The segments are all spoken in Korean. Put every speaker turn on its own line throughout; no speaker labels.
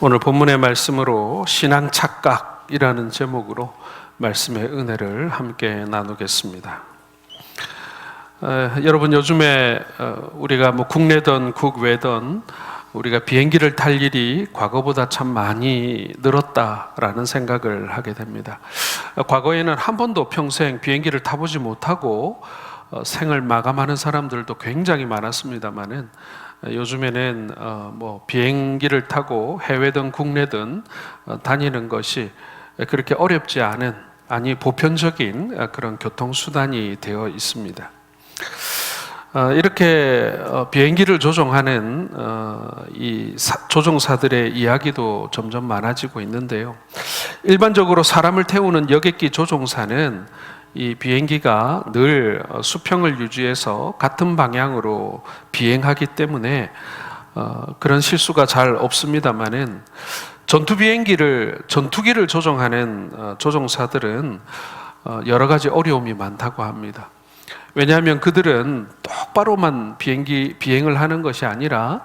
오늘 본문의 말씀으로 신앙 착각이라는 제목으로 말씀의 은혜를 함께 나누겠습니다. 여러분, 요즘에 우리가 국내든 국외든 우리가 비행기를 탈 일이 과거보다 참 많이 늘었다라는 생각을 하게 됩니다. 과거에는 한 번도 평생 비행기를 타보지 못하고 생을 마감하는 사람들도 굉장히 많았습니다만은 요즘에는 비행기를 타고 해외든 국내든 다니는 것이 그렇게 어렵지 않은, 보편적인 그런 교통수단이 되어 있습니다. 이렇게 비행기를 조종하는 이 조종사들의 이야기도 점점 많아지고 있는데요. 일반적으로 사람을 태우는 여객기 조종사는 이 비행기가 늘 수평을 유지해서 같은 방향으로 비행하기 때문에 그런 실수가 잘 없습니다만은 전투기를 조종하는 조종사들은 여러 가지 어려움이 많다고 합니다. 왜냐하면 그들은 똑바로만 비행을 하는 것이 아니라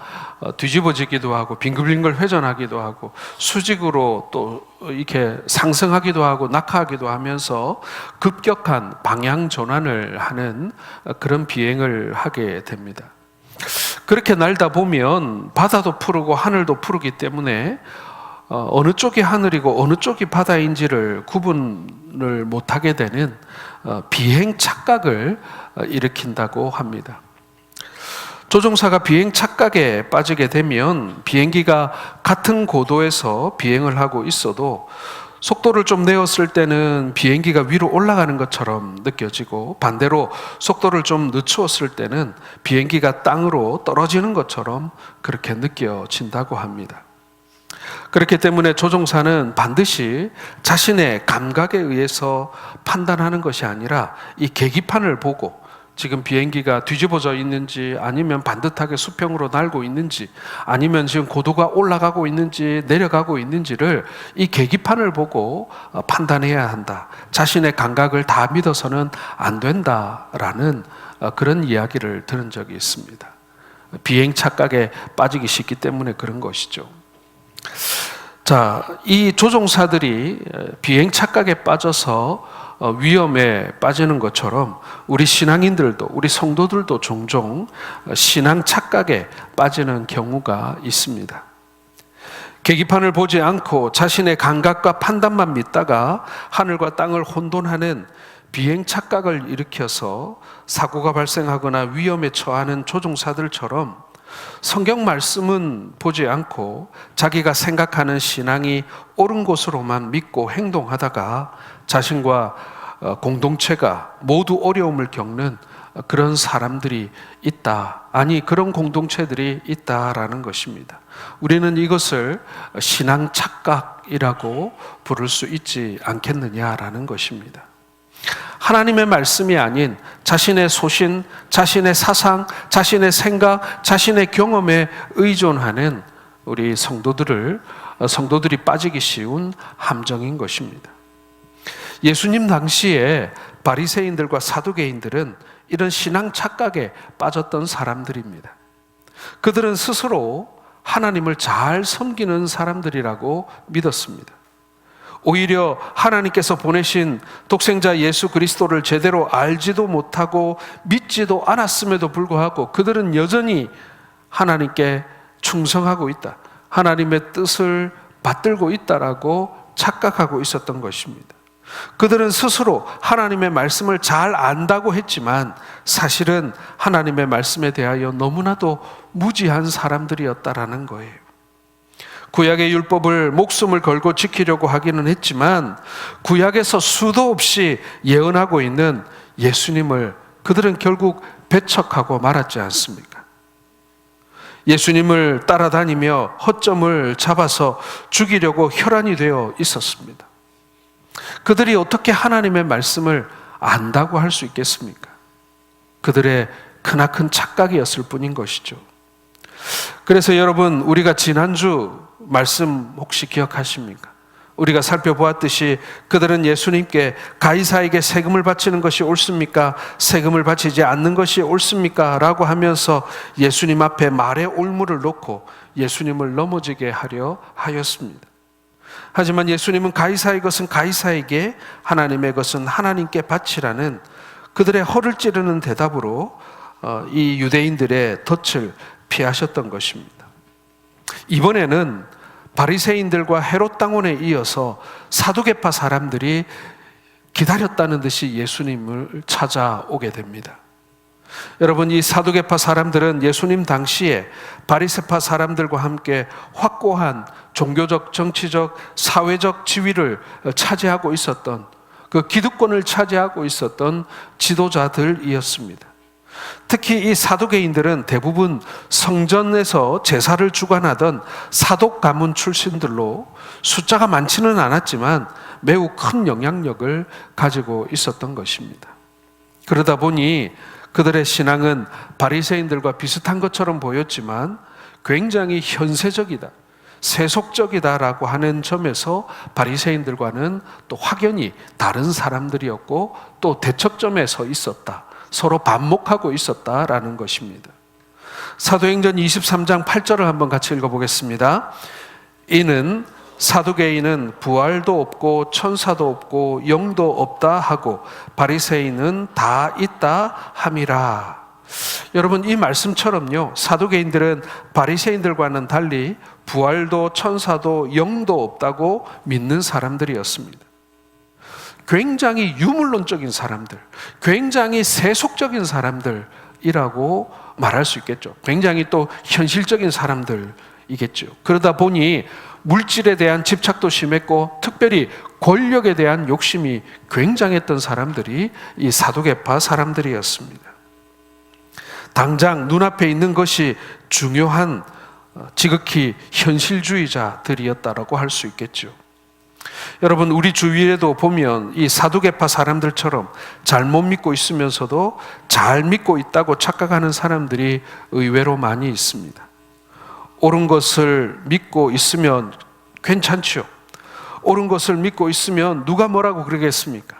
뒤집어지기도 하고 빙글빙글 회전하기도 하고 수직으로 또 이렇게 상승하기도 하고 낙하하기도 하면서 급격한 방향 전환을 하는 그런 비행을 하게 됩니다. 그렇게 날다 보면 바다도 푸르고 하늘도 푸르기 때문에 어느 쪽이 하늘이고 어느 쪽이 바다인지를 구분을 못하게 되는 비행 착각을 일으킨다고 합니다. 조종사가 비행 착각에 빠지게 되면 비행기가 같은 고도에서 비행을 하고 있어도 속도를 좀 내었을 때는 비행기가 위로 올라가는 것처럼 느껴지고, 반대로 속도를 좀 늦추었을 때는 비행기가 땅으로 떨어지는 것처럼 그렇게 느껴진다고 합니다. 그렇기 때문에 조종사는 반드시 자신의 감각에 의해서 판단하는 것이 아니라 이 계기판을 보고 지금 비행기가 뒤집어져 있는지, 아니면 반듯하게 수평으로 날고 있는지, 아니면 지금 고도가 올라가고 있는지 내려가고 있는지를 이 계기판을 보고 판단해야 한다. 자신의 감각을 다 믿어서는 안 된다라는 그런 이야기를 들은 적이 있습니다. 비행 착각에 빠지기 쉽기 때문에 그런 것이죠. 자, 이 조종사들이 비행 착각에 빠져서 위험에 빠지는 것처럼 우리 신앙인들도, 우리 성도들도 종종 신앙 착각에 빠지는 경우가 있습니다. 계기판을 보지 않고 자신의 감각과 판단만 믿다가 하늘과 땅을 혼돈하는 비행 착각을 일으켜서 사고가 발생하거나 위험에 처하는 조종사들처럼 성경 말씀은 보지 않고 자기가 생각하는 신앙이 옳은 곳으로만 믿고 행동하다가 자신과 공동체가 모두 어려움을 겪는 그런 사람들이 있다. 그런 공동체들이 있다라는 것입니다. 우리는 이것을 신앙 착각이라고 부를 수 있지 않겠느냐라는 것입니다. 하나님의 말씀이 아닌 자신의 소신, 자신의 사상, 자신의 생각, 자신의 경험에 의존하는 우리 성도들이 빠지기 쉬운 함정인 것입니다. 예수님 당시에 바리새인들과 사두개인들은 이런 신앙 착각에 빠졌던 사람들입니다. 그들은 스스로 하나님을 잘 섬기는 사람들이라고 믿었습니다. 오히려 하나님께서 보내신 독생자 예수 그리스도를 제대로 알지도 못하고 믿지도 않았음에도 불구하고 그들은 여전히 하나님께 충성하고 있다, 하나님의 뜻을 받들고 있다라고 착각하고 있었던 것입니다. 그들은 스스로 하나님의 말씀을 잘 안다고 했지만 사실은 하나님의 말씀에 대하여 너무나도 무지한 사람들이었다라는 거예요. 구약의 율법을 목숨을 걸고 지키려고 하기는 했지만 구약에서 수도 없이 예언하고 있는 예수님을 그들은 결국 배척하고 말았지 않습니까? 예수님을 따라다니며 허점을 잡아서 죽이려고 혈안이 되어 있었습니다. 그들이 어떻게 하나님의 말씀을 안다고 할 수 있겠습니까? 그들의 크나큰 착각이었을 뿐인 것이죠. 그래서 여러분, 우리가 지난주 말씀 혹시 기억하십니까? 우리가 살펴보았듯이 그들은 예수님께 가이사에게 세금을 바치는 것이 옳습니까? 세금을 바치지 않는 것이 옳습니까? 라고 하면서 예수님 앞에 말의 올무를 놓고 예수님을 넘어지게 하려 하였습니다. 하지만 예수님은 가이사의 것은 가이사에게, 하나님의 것은 하나님께 바치라는 그들의 허를 찌르는 대답으로 이 유대인들의 덫을 피하셨던 것입니다. 이번에는 바리새인들과 헤롯 당원에 이어서 사두개파 사람들이 기다렸다는 듯이 예수님을 찾아오게 됩니다. 여러분, 이 사두개파 사람들은 예수님 당시에 바리새파 사람들과 함께 확고한 종교적, 정치적, 사회적 지위를 차지하고 있었던, 그 기득권을 차지하고 있었던 지도자들이었습니다. 특히 이 사두개인들은 대부분 성전에서 제사를 주관하던 사독 가문 출신들로 숫자가 많지는 않았지만 매우 큰 영향력을 가지고 있었던 것입니다. 그러다 보니 그들의 신앙은 바리새인들과 비슷한 것처럼 보였지만 굉장히 현세적이다, 세속적이다라고 하는 점에서 바리새인들과는 또 확연히 다른 사람들이었고 또 대척점에 서 있었다, 서로 반목하고 있었다라는 것입니다. 사도행전 23장 8절을 한번 같이 읽어보겠습니다. 이는 사두개인은 부활도 없고 천사도 없고 영도 없다 하고 바리새인은 다 있다 함이라. 여러분, 이 말씀처럼요, 사두개인들은 바리새인들과는 달리 부활도 천사도 영도 없다고 믿는 사람들이었습니다. 굉장히 유물론적인 사람들, 굉장히 세속적인 사람들이라고 말할 수 있겠죠. 굉장히 또 현실적인 사람들이겠죠. 그러다 보니 물질에 대한 집착도 심했고 특별히 권력에 대한 욕심이 굉장했던 사람들이 이 사두개파 사람들이었습니다. 당장 눈앞에 있는 것이 중요한 지극히 현실주의자들이었다라고 할 수 있겠죠. 여러분, 우리 주위에도 보면 이 사두개파 사람들처럼 잘못 믿고 있으면서도 잘 믿고 있다고 착각하는 사람들이 의외로 많이 있습니다. 옳은 것을 믿고 있으면 괜찮죠. 옳은 것을 믿고 있으면 누가 뭐라고 그러겠습니까?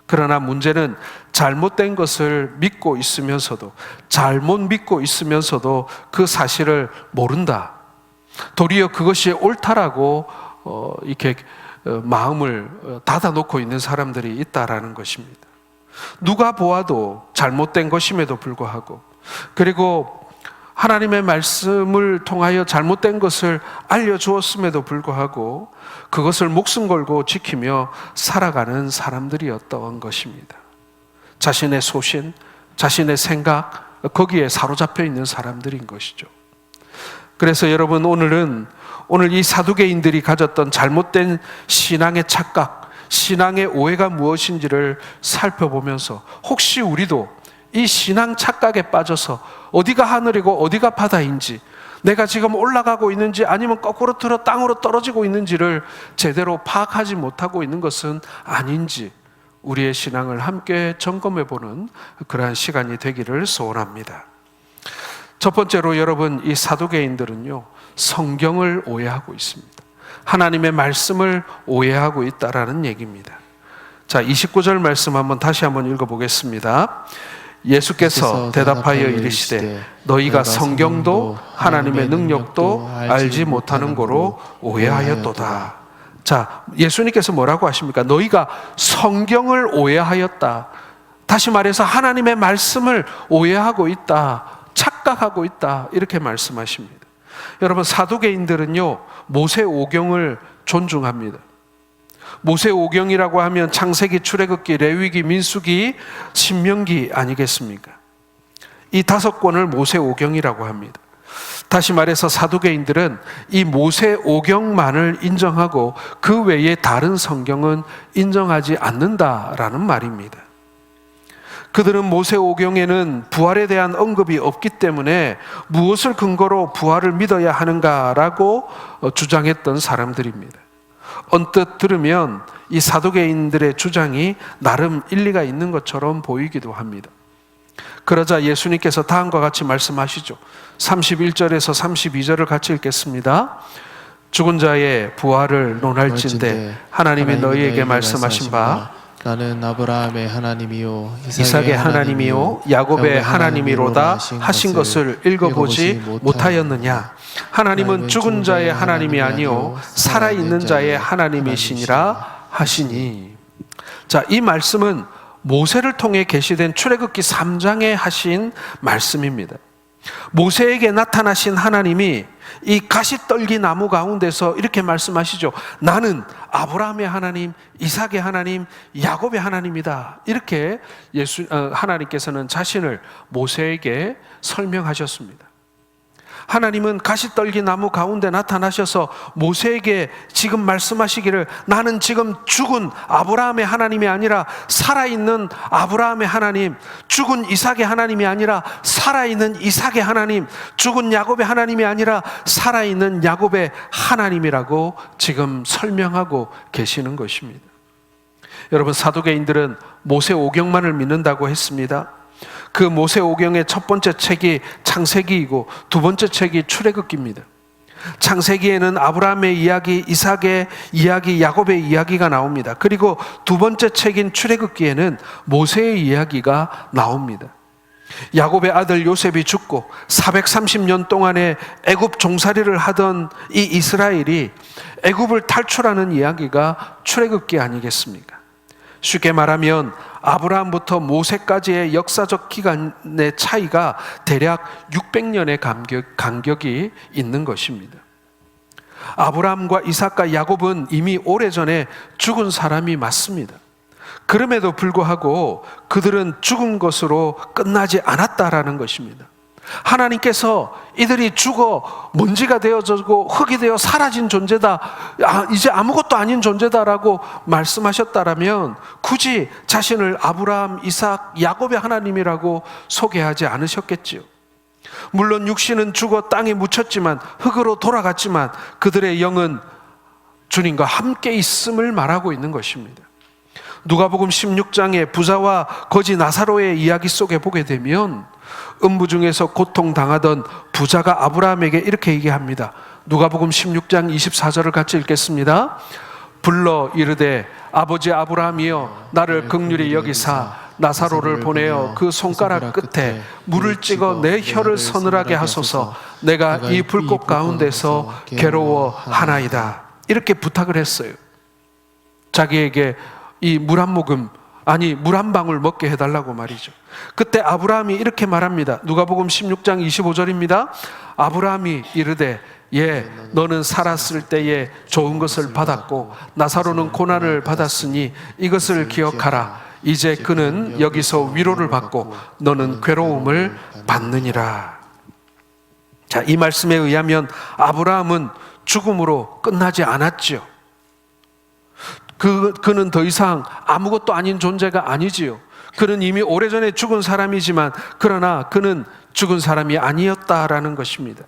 그러나 문제는 잘못된 것을 믿고 있으면서도, 잘못 믿고 있으면서도 그 사실을 모른다, 도리어 그것이 옳다라고 이렇게 마음을 닫아놓고 있는 사람들이 있다라는 것입니다. 누가 보아도 잘못된 것임에도 불구하고, 그리고 하나님의 말씀을 통하여 잘못된 것을 알려주었음에도 불구하고 그것을 목숨 걸고 지키며 살아가는 사람들이었던 것입니다. 자신의 소신, 자신의 생각, 거기에 사로잡혀 있는 사람들인 것이죠. 그래서 여러분, 오늘 이 사두개인들이 가졌던 잘못된 신앙의 착각, 신앙의 오해가 무엇인지를 살펴보면서 혹시 우리도 이 신앙 착각에 빠져서 어디가 하늘이고 어디가 바다인지, 내가 지금 올라가고 있는지 아니면 거꾸로 틀어 땅으로 떨어지고 있는지를 제대로 파악하지 못하고 있는 것은 아닌지 우리의 신앙을 함께 점검해보는 그러한 시간이 되기를 소원합니다. 첫 번째로 여러분, 이 사두개인들은요, 성경을 오해하고 있습니다. 하나님의 말씀을 오해하고 있다라는 얘기입니다. 자, 29절 말씀 다시 한번 읽어보겠습니다. 예수께서 대답하여 이르시되 너희가 성경도 하나님의 능력도 알지 못하는 거로 오해하였도다. 자, 예수님께서 뭐라고 하십니까? 너희가 성경을 오해하였다. 다시 말해서 하나님의 말씀을 오해하고 있다, 착각하고 있다, 이렇게 말씀하십니다. 여러분, 사두개인들은요, 모세오경을 존중합니다. 모세오경이라고 하면 창세기, 출애굽기, 레위기, 민수기, 신명기 아니겠습니까? 이 5권을 모세오경이라고 합니다. 다시 말해서 사두개인들은 이 모세오경만을 인정하고 그 외에 다른 성경은 인정하지 않는다라는 말입니다. 그들은 모세오경에는 부활에 대한 언급이 없기 때문에 무엇을 근거로 부활을 믿어야 하는가라고 주장했던 사람들입니다. 언뜻 들으면 이 사두개인들의 주장이 나름 일리가 있는 것처럼 보이기도 합니다. 그러자 예수님께서 다음과 같이 말씀하시죠. 31절에서 32절을 같이 읽겠습니다. 죽은 자의 부활을 논할진대 하나님이 너희에게 말씀하신 바
나는 아브라함의 하나님이요
이삭의 하나님이요 야곱의 하나님이로다 하신 것을 읽어보지 못하였느냐. 하나님은 죽은 자의 하나님이 아니요 살아있는 자의 하나님이시니라 하시니. 자, 이 말씀은 모세를 통해 계시된 출애굽기 3장에 하신 말씀입니다. 모세에게 나타나신 하나님이 이 가시떨기 나무 가운데서 이렇게 말씀하시죠. 나는 아브라함의 하나님, 이삭의 하나님, 야곱의 하나님이다. 이렇게 하나님께서는 자신을 모세에게 설명하셨습니다. 하나님은 가시떨기 나무 가운데 나타나셔서 모세에게 지금 말씀하시기를 나는 지금 죽은 아브라함의 하나님이 아니라 살아있는 아브라함의 하나님, 죽은 이삭의 하나님이 아니라 살아있는 이삭의 하나님, 죽은 야곱의 하나님이 아니라 살아있는 야곱의 하나님이라고 지금 설명하고 계시는 것입니다. 여러분, 사두개인들은 모세 오경만을 믿는다고 했습니다. 그 모세 오경의 첫 번째 책이 창세기이고 두 번째 책이 출애굽기입니다. 창세기에는 아브라함의 이야기, 이삭의 이야기, 야곱의 이야기가 나옵니다. 그리고 두 번째 책인 출애굽기에는 모세의 이야기가 나옵니다. 야곱의 아들 요셉이 죽고 430년 동안의 애굽 종살이를 하던 이 이스라엘이 애굽을 탈출하는 이야기가 출애굽기 아니겠습니까? 쉽게 말하면 아브라함부터 모세까지의 역사적 기간의 차이가 대략 600년의 간격이 있는 것입니다. 아브라함과 이삭과 야곱은 이미 오래전에 죽은 사람이 맞습니다. 그럼에도 불구하고 그들은 죽은 것으로 끝나지 않았다라는 것입니다. 하나님께서 이들이 죽어 먼지가 되어지고 흙이 되어 사라진 존재다, 이제 아무것도 아닌 존재다라고 말씀하셨다라면 굳이 자신을 아브라함, 이삭, 야곱의 하나님이라고 소개하지 않으셨겠지요. 물론 육신은 죽어 땅에 묻혔지만 흙으로 돌아갔지만 그들의 영은 주님과 함께 있음을 말하고 있는 것입니다. 누가복음 16장의 부자와 거지 나사로의 이야기 속에 보게 되면 음부 중에서 고통당하던 부자가 아브라함에게 이렇게 얘기합니다. 누가복음 16장 24절을 같이 읽겠습니다. 불러 이르되 아버지 아브라함이여 나를 긍휼히 여기사 나사로를 보내어 그 손가락 끝에 물을 찍어 내 혀를 서늘하게 하소서. 내가 이 불꽃 가운데서 괴로워하나이다. 이렇게 부탁을 했어요. 자기에게 이 물 한 모금, 아니 물 한 방울 먹게 해달라고 말이죠. 그때 아브라함이 이렇게 말합니다. 누가복음 16장 25절입니다. 아브라함이 이르되 너는 살았을 때에 좋은 것을 받았고 나사로는 고난을 받았으니 이것을 기억하라. 이제 그는 여기서 위로를 받고 너는 괴로움을 받느니라. 자, 이 말씀에 의하면 아브라함은 죽음으로 끝나지 않았지요. 그는 더 이상 아무것도 아닌 존재가 아니지요. 그는 이미 오래전에 죽은 사람이지만 그러나 그는 죽은 사람이 아니었다라는 것입니다.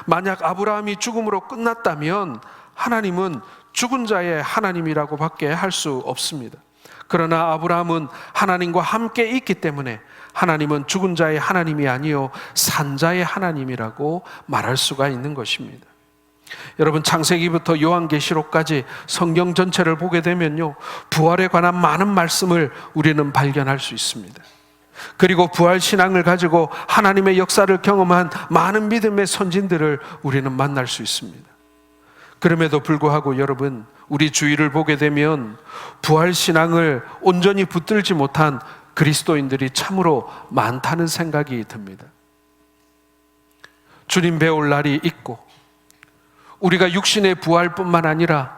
만약 아브라함이 죽음으로 끝났다면 하나님은 죽은 자의 하나님이라고 밖에 할 수 없습니다. 그러나 아브라함은 하나님과 함께 있기 때문에 하나님은 죽은 자의 하나님이 아니요 산 자의 하나님이라고 말할 수가 있는 것입니다. 여러분, 창세기부터 요한계시록까지 성경 전체를 보게 되면요, 부활에 관한 많은 말씀을 우리는 발견할 수 있습니다. 그리고 부활 신앙을 가지고 하나님의 역사를 경험한 많은 믿음의 선진들을 우리는 만날 수 있습니다. 그럼에도 불구하고 여러분, 우리 주위를 보게 되면 부활 신앙을 온전히 붙들지 못한 그리스도인들이 참으로 많다는 생각이 듭니다. 주님 배울 날이 있고 우리가 육신의 부활뿐만 아니라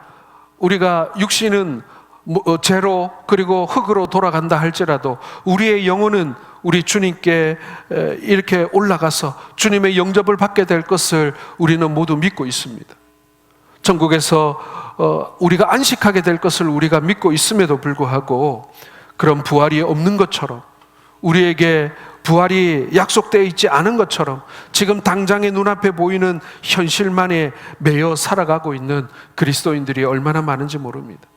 우리가 육신은 죄로 그리고 흙으로 돌아간다 할지라도 우리의 영혼은 우리 주님께 이렇게 올라가서 주님의 영접을 받게 될 것을 우리는 모두 믿고 있습니다. 천국에서 우리가 안식하게 될 것을 우리가 믿고 있음에도 불구하고 그런 부활이 없는 것처럼, 우리에게 부활이 약속되어 있지 않은 것처럼 지금 당장의 눈앞에 보이는 현실만에 매여 살아가고 있는 그리스도인들이 얼마나 많은지 모릅니다.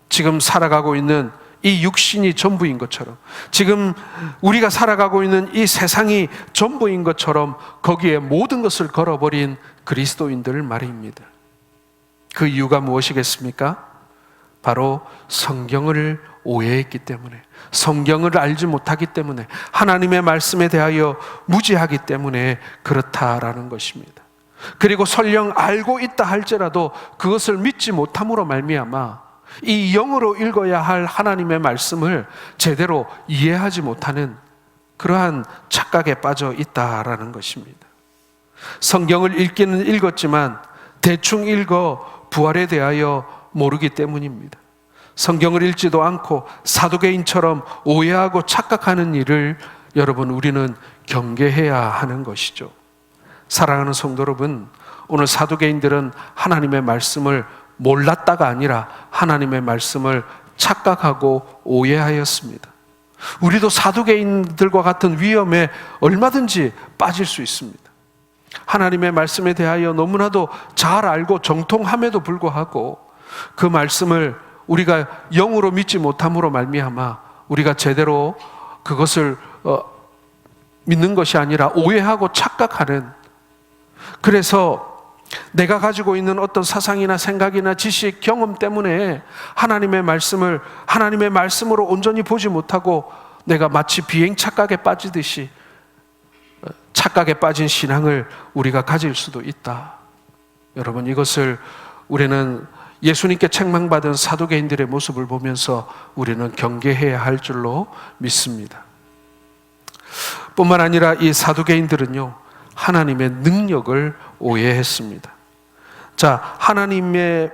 지금 살아가고 있는 이 육신이 전부인 것처럼, 지금 우리가 살아가고 있는 이 세상이 전부인 것처럼 거기에 모든 것을 걸어버린 그리스도인들 말입니다. 그 이유가 무엇이겠습니까? 바로 성경을 오해했기 때문에, 성경을 알지 못하기 때문에, 하나님의 말씀에 대하여 무지하기 때문에 그렇다라는 것입니다. 그리고 설령 알고 있다 할지라도 그것을 믿지 못함으로 말미암아 이 영으로 읽어야 할 하나님의 말씀을 제대로 이해하지 못하는 그러한 착각에 빠져 있다라는 것입니다. 성경을 읽기는 읽었지만 대충 읽어 부활에 대하여 모르기 때문입니다. 성경을 읽지도 않고 사두개인처럼 오해하고 착각하는 일을 여러분, 우리는 경계해야 하는 것이죠. 사랑하는 성도 여러분, 오늘 사두개인들은 하나님의 말씀을 몰랐다가 아니라 하나님의 말씀을 착각하고 오해하였습니다. 우리도 사두개인들과 같은 위험에 얼마든지 빠질 수 있습니다. 하나님의 말씀에 대하여 너무나도 잘 알고 정통함에도 불구하고 그 말씀을 우리가 영으로 믿지 못함으로 말미암아 우리가 제대로 그것을 믿는 것이 아니라 오해하고 착각하는, 그래서 내가 가지고 있는 어떤 사상이나 생각이나 지식, 경험 때문에 하나님의 말씀을 하나님의 말씀으로 온전히 보지 못하고 내가 마치 비행 착각에 빠지듯이 착각에 빠진 신앙을 우리가 가질 수도 있다. 여러분, 이것을 우리는 예수님께 책망받은 사두개인들의 모습을 보면서 우리는 경계해야 할 줄로 믿습니다. 뿐만 아니라 이 사두개인들은요, 하나님의 능력을 오해했습니다. 자, 하나님의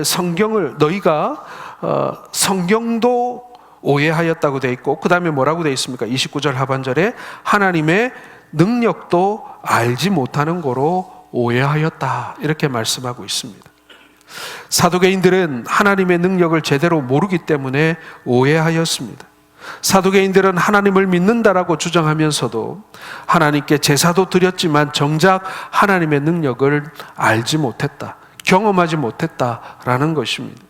성경을 너희가 성경도 오해하였다고 되어 있고, 그 다음에 뭐라고 되어 있습니까? 29절 하반절에 하나님의 능력도 알지 못하는 거로 오해하였다, 이렇게 말씀하고 있습니다. 사두개인들은 하나님의 능력을 제대로 모르기 때문에 오해하였습니다. 사두개인들은 하나님을 믿는다라고 주장하면서도 하나님께 제사도 드렸지만 정작 하나님의 능력을 알지 못했다, 경험하지 못했다라는 것입니다.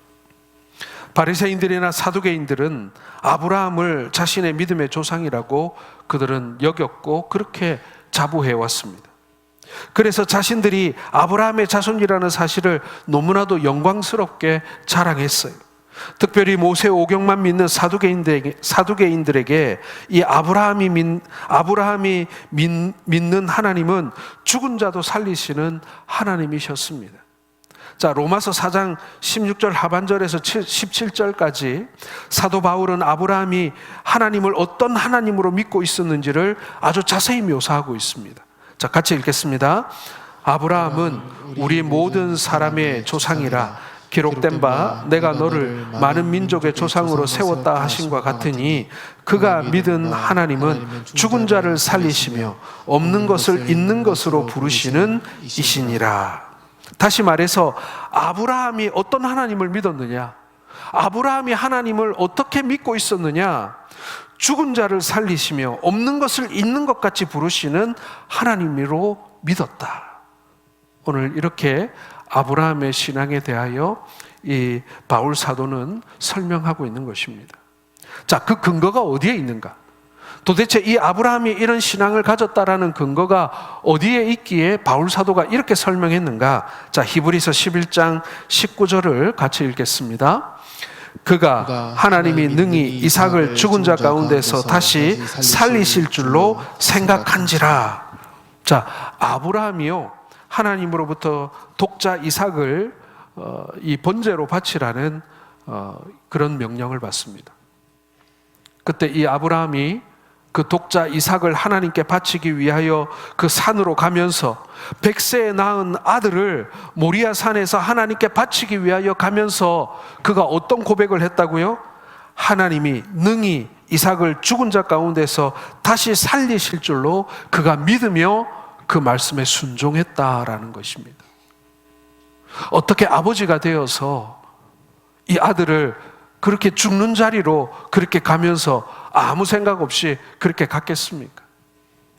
바리새인들이나 사두개인들은 아브라함을 자신의 믿음의 조상이라고 그들은 여겼고 그렇게 자부해 왔습니다. 그래서 자신들이 아브라함의 자손이라는 사실을 너무나도 영광스럽게 자랑했어요. 특별히 모세 오경만 믿는 사두개인들에게 이 아브라함이 믿는 하나님은 죽은 자도 살리시는 하나님이셨습니다. 자, 로마서 4장 16절 하반절에서 17절까지 사도 바울은 아브라함이 하나님을 어떤 하나님으로 믿고 있었는지를 아주 자세히 묘사하고 있습니다. 자, 같이 읽겠습니다. 아브라함은 우리 모든 사람의 조상이라 기록된 바 내가 너를 많은 민족의 조상으로 세웠다 하신과 같으니 그가 믿은 하나님은 죽은 자를 살리시며 없는 것을 있는 것으로 부르시는 이시니라. 다시 말해서 아브라함이 어떤 하나님을 믿었느냐? 아브라함이 하나님을 어떻게 믿고 있었느냐? 죽은 자를 살리시며 없는 것을 있는 것 같이 부르시는 하나님으로 믿었다. 오늘 이렇게 아브라함의 신앙에 대하여 이 바울 사도는 설명하고 있는 것입니다. 자, 그 근거가 어디에 있는가? 도대체 이 아브라함이 이런 신앙을 가졌다라는 근거가 어디에 있기에 바울 사도가 이렇게 설명했는가? 자, 히브리서 11장 19절을 같이 읽겠습니다. 그가 하나님이 능히 이삭을 죽은 자 가운데서 다시 살리실 줄로 생각한지라. 자, 아브라함이요, 하나님으로부터 독자 이삭을 이 번제로 바치라는 그런 명령을 받습니다. 그때 이 아브라함이 그 독자 이삭을 하나님께 바치기 위하여 그 산으로 가면서 100세에 낳은 아들을 모리아 산에서 하나님께 바치기 위하여 가면서 그가 어떤 고백을 했다고요? 하나님이 능히 이삭을 죽은 자 가운데서 다시 살리실 줄로 그가 믿으며 그 말씀에 순종했다라는 것입니다. 어떻게 아버지가 되어서 이 아들을 그렇게 죽는 자리로 그렇게 가면서 아무 생각 없이 그렇게 갔겠습니까?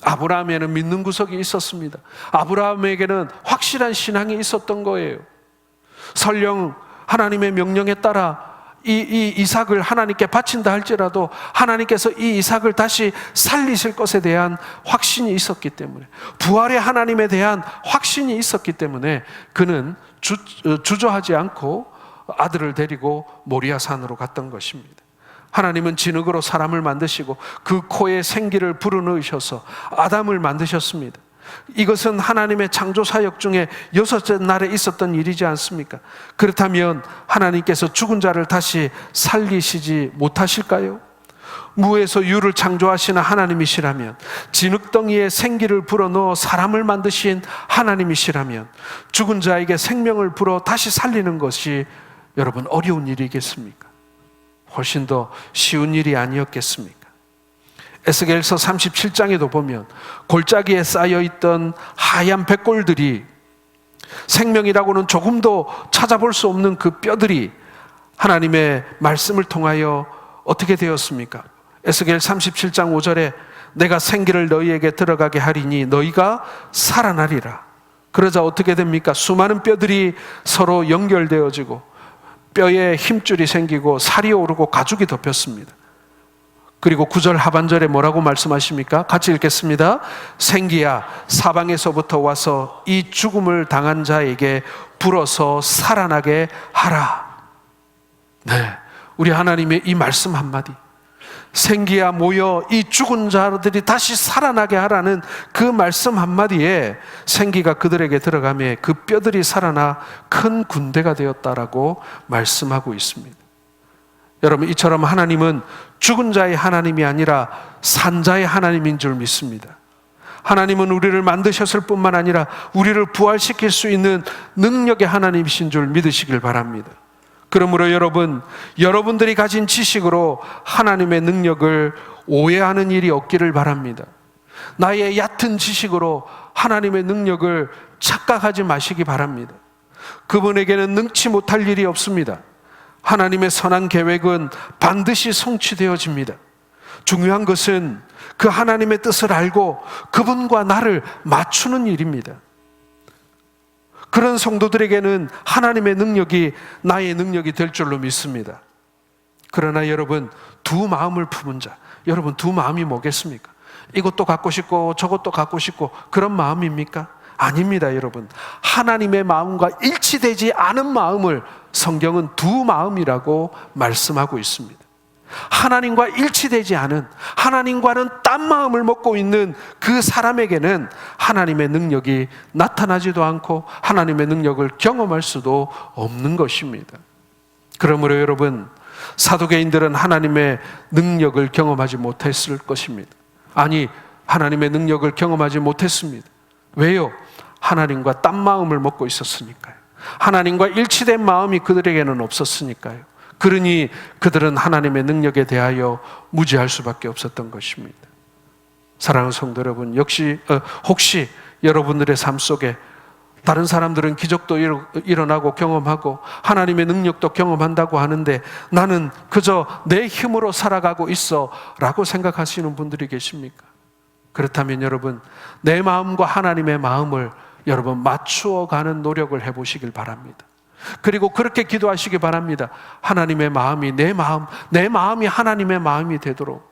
아브라함에는 믿는 구석이 있었습니다. 아브라함에게는 확실한 신앙이 있었던 거예요. 설령 하나님의 명령에 따라 이 이삭을 하나님께 바친다 할지라도 하나님께서 이 이삭을 다시 살리실 것에 대한 확신이 있었기 때문에, 부활의 하나님에 대한 확신이 있었기 때문에 그는 주저하지 않고 아들을 데리고 모리아 산으로 갔던 것입니다. 하나님은 진흙으로 사람을 만드시고 그 코에 생기를 불어넣으셔서 아담을 만드셨습니다. 이것은 하나님의 창조 사역 중에 6째 날에 있었던 일이지 않습니까? 그렇다면 하나님께서 죽은 자를 다시 살리시지 못하실까요? 무에서 유를 창조하시는 하나님이시라면, 진흙덩이에 생기를 불어넣어 사람을 만드신 하나님이시라면 죽은 자에게 생명을 불어 다시 살리는 것이 여러분 어려운 일이겠습니까? 훨씬 더 쉬운 일이 아니었겠습니까? 에스겔서 37장에도 보면 골짜기에 쌓여있던 하얀 백골들이, 생명이라고는 조금도 찾아볼 수 없는 그 뼈들이 하나님의 말씀을 통하여 어떻게 되었습니까? 에스겔 37장 5절에 내가 생기를 너희에게 들어가게 하리니 너희가 살아나리라. 그러자 어떻게 됩니까? 수많은 뼈들이 서로 연결되어지고 뼈에 힘줄이 생기고 살이 오르고 가죽이 덮였습니다. 그리고 9절 하반절에 뭐라고 말씀하십니까? 같이 읽겠습니다. 생기야, 사방에서부터 와서 이 죽음을 당한 자에게 불어서 살아나게 하라. 네, 우리 하나님의 이 말씀 한마디, 생기야 모여 이 죽은 자들이 다시 살아나게 하라는 그 말씀 한마디에 생기가 그들에게 들어가며 그 뼈들이 살아나 큰 군대가 되었다라고 말씀하고 있습니다. 여러분, 이처럼 하나님은 죽은 자의 하나님이 아니라 산자의 하나님인 줄 믿습니다. 하나님은 우리를 만드셨을 뿐만 아니라 우리를 부활시킬 수 있는 능력의 하나님이신 줄 믿으시길 바랍니다. 그러므로 여러분들이 가진 지식으로 하나님의 능력을 오해하는 일이 없기를 바랍니다. 나의 얕은 지식으로 하나님의 능력을 착각하지 마시기 바랍니다. 그분에게는 능치 못할 일이 없습니다. 하나님의 선한 계획은 반드시 성취되어집니다. 중요한 것은 그 하나님의 뜻을 알고 그분과 나를 맞추는 일입니다. 그런 성도들에게는 하나님의 능력이 나의 능력이 될 줄로 믿습니다. 그러나 여러분, 두 마음을 품은 자, 여러분 두 마음이 뭐겠습니까? 이것도 갖고 싶고 저것도 갖고 싶고 그런 마음입니까? 아닙니다. 여러분, 하나님의 마음과 일치되지 않은 마음을 성경은 두 마음이라고 말씀하고 있습니다. 하나님과 일치되지 않은, 하나님과는 딴 마음을 먹고 있는 그 사람에게는 하나님의 능력이 나타나지도 않고 하나님의 능력을 경험할 수도 없는 것입니다. 그러므로 여러분, 사두개인들은 하나님의 능력을 경험하지 못했을 것입니다. 아니, 하나님의 능력을 경험하지 못했습니다. 왜요? 하나님과 딴 마음을 먹고 있었으니까요. 하나님과 일치된 마음이 그들에게는 없었으니까요. 그러니 그들은 하나님의 능력에 대하여 무지할 수밖에 없었던 것입니다. 사랑하는 성도 여러분, 혹시 여러분들의 삶 속에 다른 사람들은 기적도 일어나고 경험하고 하나님의 능력도 경험한다고 하는데 나는 그저 내 힘으로 살아가고 있어 라고 생각하시는 분들이 계십니까? 그렇다면 여러분, 내 마음과 하나님의 마음을 여러분 맞추어가는 노력을 해보시길 바랍니다. 그리고 그렇게 기도하시기 바랍니다. 하나님의 마음이 내 마음이 하나님의 마음이 되도록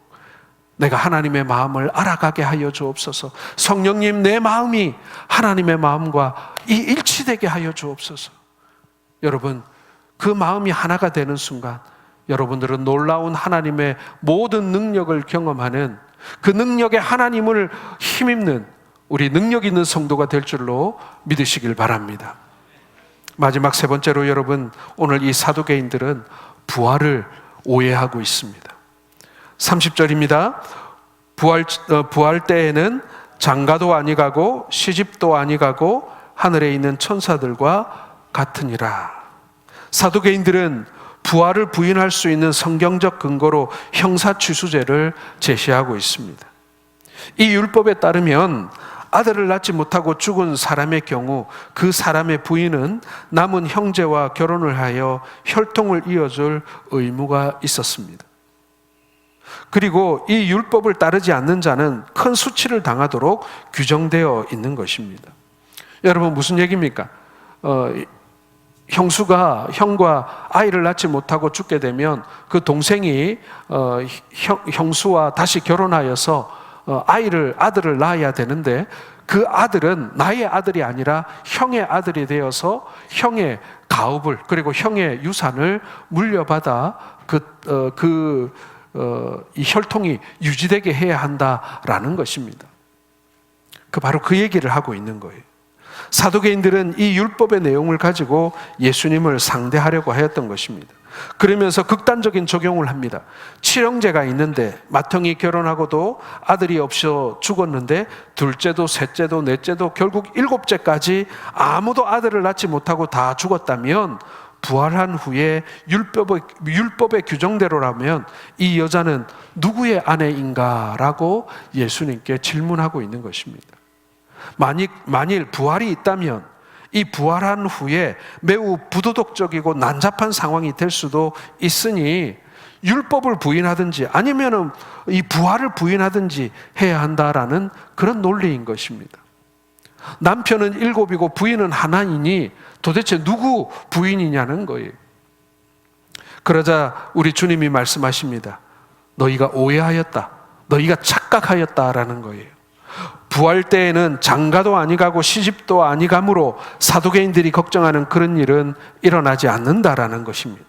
내가 하나님의 마음을 알아가게 하여 주옵소서. 성령님, 내 마음이 하나님의 마음과 일치되게 하여 주옵소서. 여러분, 그 마음이 하나가 되는 순간 여러분들은 놀라운 하나님의 모든 능력을 경험하는, 그 능력의 하나님을 힘입는 우리 능력 있는 성도가 될 줄로 믿으시길 바랍니다. 마지막 세 번째로 여러분, 오늘 이 사두개인들은 부활을 오해하고 있습니다. 30절입니다. 부활 때에는 장가도 아니가고 시집도 아니가고 하늘에 있는 천사들과 같으니라. 사두개인들은 부활을 부인할 수 있는 성경적 근거로 형사취수죄를 제시하고 있습니다. 이 율법에 따르면 아들을 낳지 못하고 죽은 사람의 경우 그 사람의 부인은 남은 형제와 결혼을 하여 혈통을 이어줄 의무가 있었습니다. 그리고 이 율법을 따르지 않는 자는 큰 수치를 당하도록 규정되어 있는 것입니다. 여러분, 무슨 얘기입니까? 형과 아이를 낳지 못하고 죽게 되면 그 동생이 형수와 다시 결혼하여서 아들을 낳아야 되는데 그 아들은 나의 아들이 아니라 형의 아들이 되어서 형의 가업을 그리고 형의 유산을 물려받아 이 혈통이 유지되게 해야 한다라는 것입니다. 바로 그 얘기를 하고 있는 거예요. 사두개인들은 이 율법의 내용을 가지고 예수님을 상대하려고 하였던 것입니다. 그러면서 극단적인 적용을 합니다. 칠형제가 있는데 맏형이 결혼하고도 아들이 없어 죽었는데 둘째도 셋째도 넷째도 결국 일곱째까지 아무도 아들을 낳지 못하고 다 죽었다면 부활한 후에 율법의 규정대로라면 이 여자는 누구의 아내인가라고 예수님께 질문하고 있는 것입니다. 만일 부활이 있다면 이 부활한 후에 매우 부도덕적이고 난잡한 상황이 될 수도 있으니 율법을 부인하든지 아니면은 이 부활을 부인하든지 해야 한다라는 그런 논리인 것입니다. 남편은 7이고 부인은 하나이니 도대체 누구 부인이냐는 거예요. 그러자 우리 주님이 말씀하십니다. 너희가 오해하였다. 너희가 착각하였다라는 거예요. 부활 때에는 장가도 아니가고 시집도 아니가므로 사두개인들이 걱정하는 그런 일은 일어나지 않는다라는 것입니다.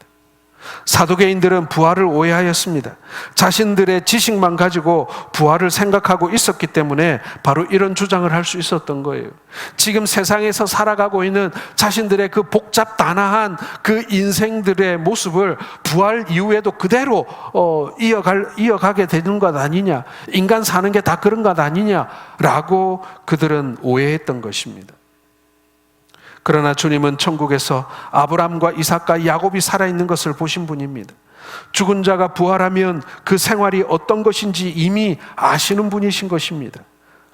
사두개인들은 부활을 오해하였습니다. 자신들의 지식만 가지고 부활을 생각하고 있었기 때문에 바로 이런 주장을 할 수 있었던 거예요. 지금 세상에서 살아가고 있는 자신들의 그 복잡다나한 그 인생들의 모습을 부활 이후에도 그대로 이어가게 되는 것 아니냐, 인간 사는 게 다 그런 것 아니냐라고 그들은 오해했던 것입니다. 그러나 주님은 천국에서 아브라함과 이삭과 야곱이 살아있는 것을 보신 분입니다. 죽은 자가 부활하면 그 생활이 어떤 것인지 이미 아시는 분이신 것입니다.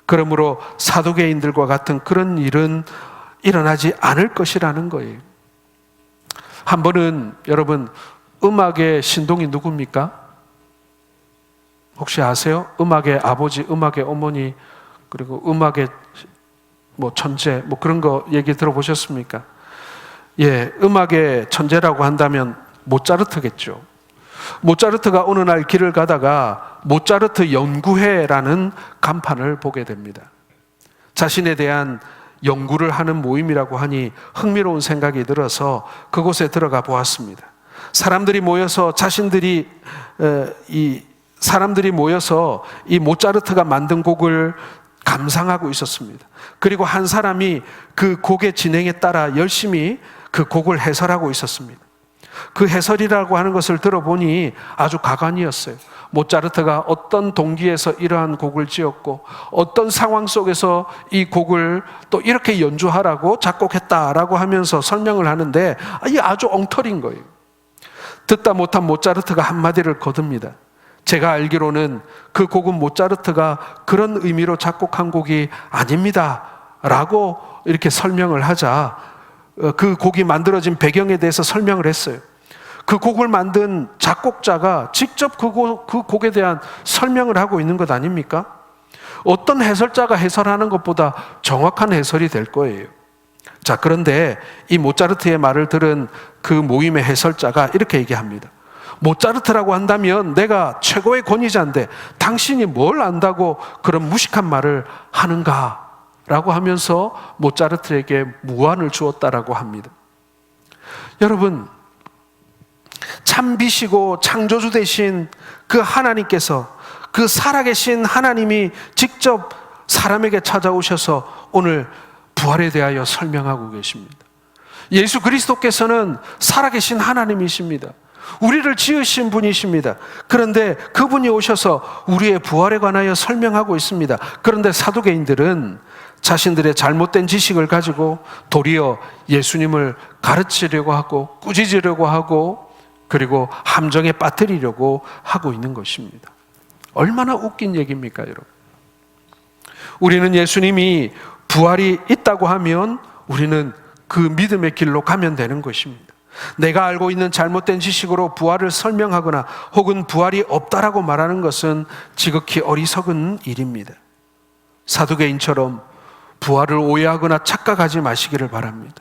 그러므로 사두개인들과 같은 그런 일은 일어나지 않을 것이라는 거예요. 한 번은 여러분 음악의 신동이 누굽니까? 혹시 아세요? 음악의 아버지, 음악의 어머니, 그리고 음악의 천재, 그런 거 얘기 들어보셨습니까? 예, 음악의 천재라고 한다면 모차르트겠죠. 모차르트가 어느 날 길을 가다가 모차르트 연구회라는 간판을 보게 됩니다. 자신에 대한 연구를 하는 모임이라고 하니 흥미로운 생각이 들어서 그곳에 들어가 보았습니다. 사람들이 모여서 이 모차르트가 만든 곡을 감상하고 있었습니다. 그리고 한 사람이 그 곡의 진행에 따라 열심히 그 곡을 해설하고 있었습니다. 그 해설이라고 하는 것을 들어보니 아주 가관이었어요. 모차르트가 어떤 동기에서 이러한 곡을 지었고 어떤 상황 속에서 이 곡을 또 이렇게 연주하라고 작곡했다라고 하면서 설명을 하는데 이게 아주 엉터리인 거예요. 듣다 못한 모차르트가 한마디를 거둡니다. 제가 알기로는 그 곡은 모차르트가 그런 의미로 작곡한 곡이 아닙니다 라고 이렇게 설명을 하자 그 곡이 만들어진 배경에 대해서 설명을 했어요. 그 곡을 만든 작곡자가 직접 그 곡에 대한 설명을 하고 있는 것 아닙니까? 어떤 해설자가 해설하는 것보다 정확한 해설이 될 거예요. 자, 그런데 이 모차르트의 말을 들은 그 모임의 해설자가 이렇게 얘기합니다. 모차르트라고 한다면 내가 최고의 권위자인데 당신이 뭘 안다고 그런 무식한 말을 하는가? 라고 하면서 모차르트에게 무안을 주었다라고 합니다. 여러분, 참비시고 창조주 되신 그 하나님께서, 그 살아계신 하나님이 직접 사람에게 찾아오셔서 오늘 부활에 대하여 설명하고 계십니다. 예수 그리스도께서는 살아계신 하나님이십니다. 우리를 지으신 분이십니다. 그런데 그분이 오셔서 우리의 부활에 관하여 설명하고 있습니다. 그런데 사두개인들은 자신들의 잘못된 지식을 가지고 도리어 예수님을 가르치려고 하고 꾸짖으려고 하고 그리고 함정에 빠뜨리려고 하고 있는 것입니다. 얼마나 웃긴 얘기입니까, 여러분? 우리는 예수님이 부활이 있다고 하면 우리는 그 믿음의 길로 가면 되는 것입니다. 내가 알고 있는 잘못된 지식으로 부활을 설명하거나 혹은 부활이 없다라고 말하는 것은 지극히 어리석은 일입니다. 사두개인처럼 부활을 오해하거나 착각하지 마시기를 바랍니다.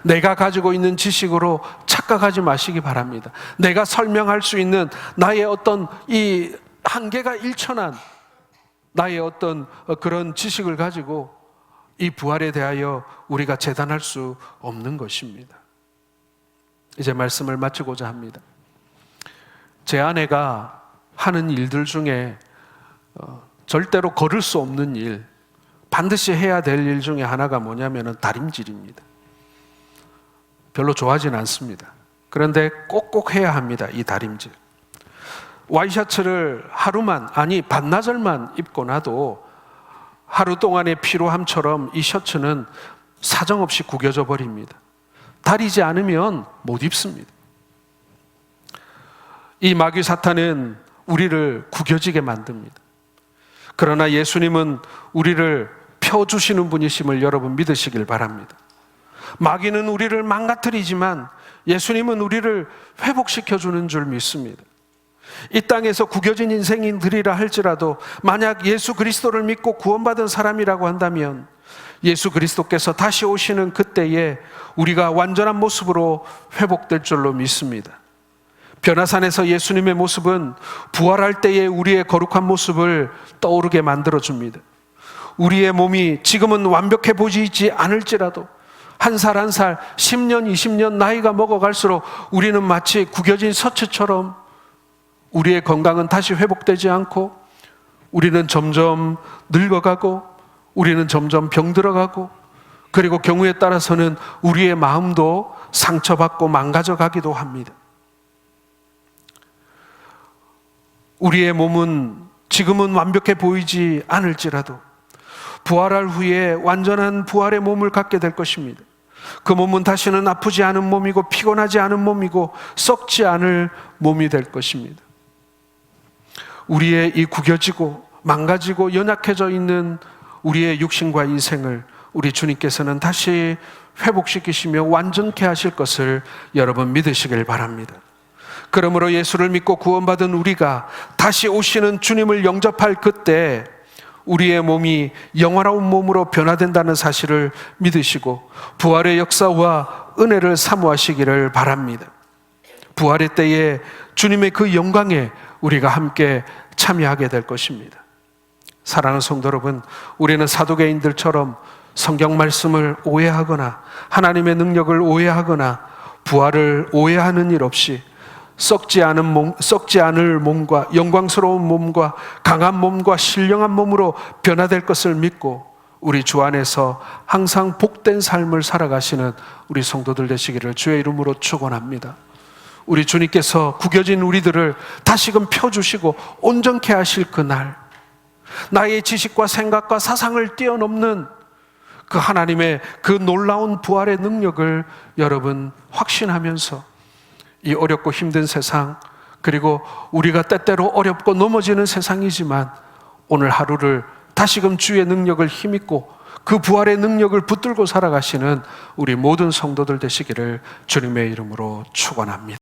내가 가지고 있는 지식으로 착각하지 마시기 바랍니다. 내가 설명할 수 있는 나의 어떤 이 한계가 일천한 나의 어떤 그런 지식을 가지고 이 부활에 대하여 우리가 재단할 수 없는 것입니다. 이제 말씀을 마치고자 합니다. 제 아내가 하는 일들 중에 절대로 걸을 수 없는 일, 반드시 해야 될 일 중에 하나가 뭐냐면 다림질입니다. 별로 좋아하진 않습니다. 그런데 꼭꼭 해야 합니다. 이 다림질. 와이셔츠를 하루만, 아니 반나절만 입고 나도 하루 동안의 피로함처럼 이 셔츠는 사정없이 구겨져 버립니다. 다리지 않으면 못 입습니다. 이 마귀 사탄은 우리를 구겨지게 만듭니다. 그러나 예수님은 우리를 펴주시는 분이심을 여러분 믿으시길 바랍니다. 마귀는 우리를 망가뜨리지만 예수님은 우리를 회복시켜주는 줄 믿습니다. 이 땅에서 구겨진 인생인들이라 할지라도 만약 예수 그리스도를 믿고 구원받은 사람이라고 한다면 예수 그리스도께서 다시 오시는 그때에 우리가 완전한 모습으로 회복될 줄로 믿습니다. 변화산에서 예수님의 모습은 부활할 때의 우리의 거룩한 모습을 떠오르게 만들어줍니다. 우리의 몸이 지금은 완벽해 보이지 않을지라도 한 살 한 살 10년 20년 나이가 먹어갈수록 우리는 마치 구겨진 서체처럼 우리의 건강은 다시 회복되지 않고 우리는 점점 늙어가고 우리는 점점 병들어가고 그리고 경우에 따라서는 우리의 마음도 상처받고 망가져가기도 합니다. 우리의 몸은 지금은 완벽해 보이지 않을지라도 부활할 후에 완전한 부활의 몸을 갖게 될 것입니다. 그 몸은 다시는 아프지 않은 몸이고 피곤하지 않은 몸이고 썩지 않을 몸이 될 것입니다. 우리의 이 구겨지고 망가지고 연약해져 있는 우리의 육신과 인생을 우리 주님께서는 다시 회복시키시며 완전케 하실 것을 여러분 믿으시길 바랍니다. 그러므로 예수를 믿고 구원받은 우리가 다시 오시는 주님을 영접할 그때 우리의 몸이 영원한 몸으로 변화된다는 사실을 믿으시고 부활의 역사와 은혜를 사모하시기를 바랍니다. 부활의 때에 주님의 그 영광에 우리가 함께 참여하게 될 것입니다. 사랑하는 성도 여러분, 우리는 사두개인들처럼 성경 말씀을 오해하거나 하나님의 능력을 오해하거나 부활을 오해하는 일 없이 썩지 않을 몸과 영광스러운 몸과 강한 몸과 신령한 몸으로 변화될 것을 믿고 우리 주 안에서 항상 복된 삶을 살아가시는 우리 성도들 되시기를 주의 이름으로 축원합니다. 우리 주님께서 구겨진 우리들을 다시금 펴주시고 온전케 하실 그날, 나의 지식과 생각과 사상을 뛰어넘는 그 하나님의 그 놀라운 부활의 능력을 여러분 확신하면서 이 어렵고 힘든 세상, 그리고 우리가 때때로 어렵고 넘어지는 세상이지만 오늘 하루를 다시금 주의 능력을 힘입고 그 부활의 능력을 붙들고 살아가시는 우리 모든 성도들 되시기를 주님의 이름으로 축원합니다.